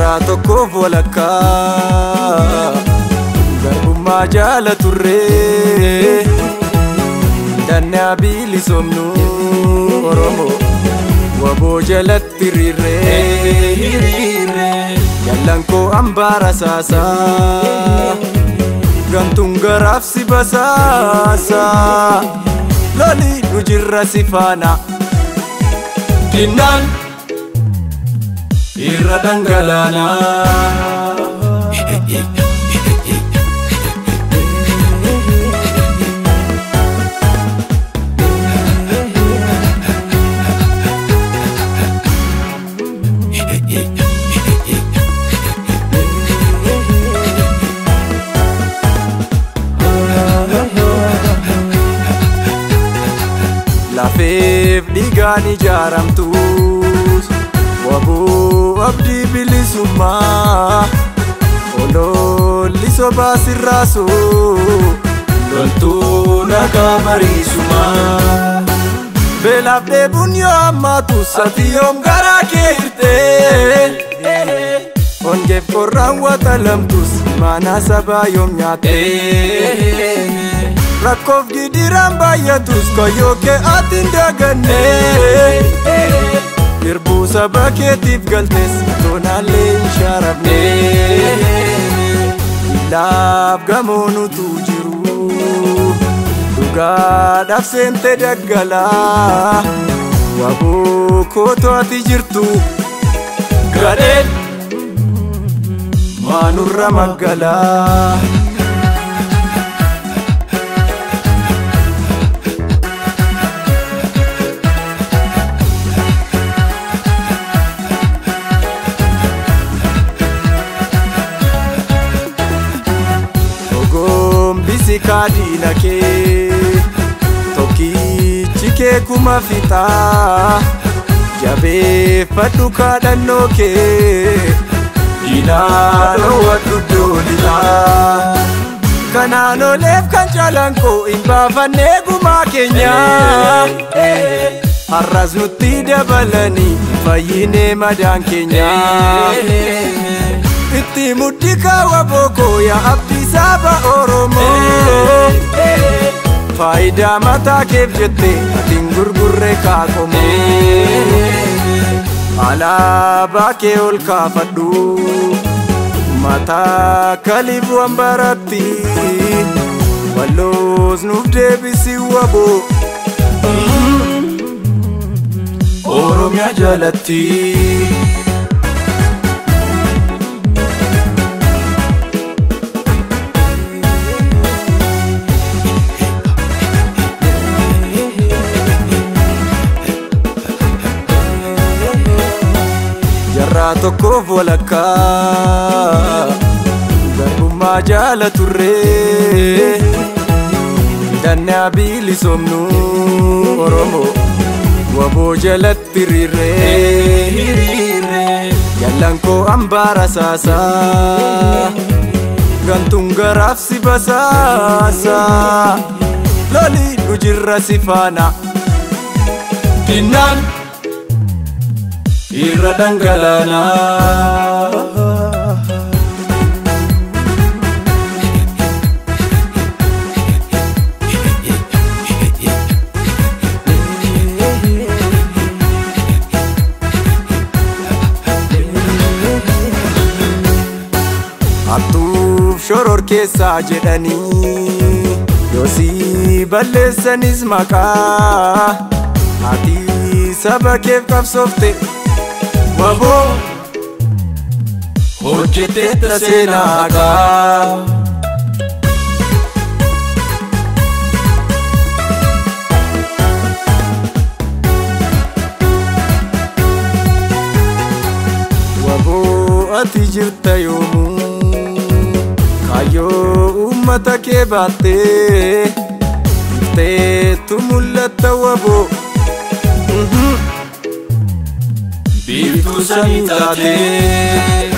Jarraa tokkoof walakkaa garbummaa jaala turree dannaa bilisomnu Oromoo waboo jalatti hiriirree jallan koo ambaara saasaa gantuun garaaf si basaasaa lolii nu jirra si faana dinnaan irra dhangalaanaa. Lafeef dhiigaan ijaaramtus waboo abdii bilisummaa ololli sobaa sirraasuu loltuu nagaa mariisumaa beelaaf dheebuun yoo hammaatu sati yoom garaa kee hirtee hongeef qorraan waxalamtus maanaa sabaa yoom nyaattee rakkoof gidiraan baay'atus koyyoo kee ati hin dagannee hirbuu saba keetiif galtees toonaallee hin sharafnee ilaaf gamoonutu jiru dhugaadhaaf seentee daggalaa waboo kootoo ati jirtu gadheen maanurra maggalaa. Kaadina kee tokkichi kee kuma fixaa jabeeffadhu kaadhannoo kee diinaaloo wadhu doolilaa kanaan oleef kan caalaan koo hin baafannee gumaa keenyaa har'as nutti dabalanii fayyinee madaan keenyaa itti muddi kaawwa bookoo yaa abdii saba Oromoo faayidaa mataa keef jettee atiin gurgurree kaaqomoo alaabaa kee ol kaafadhu mataa kaliif wambaratti walloos nuuf deebisi waboo Oromiyaa jalatti. Jarraa tokkoof walakkaa garbummaa jaala turree dannaa bilisomnu Oromoo waboo jalatti hiriirree jallan koo ambaara saasaa gantuun garaaf si basaasaa lolii nu jirra si faana dinnaan irra dhangalaanaa. Hattuuf shoror keessaa jedhanii yoosii balleessanis maqaa ati saba keef qabsoofte waboo hojjeteetta seenaa haqaa waboo ati jirta yoomuu kaayyoo uummata kee baattee ifteetu mul'atta waboo biiftuu sanii taatee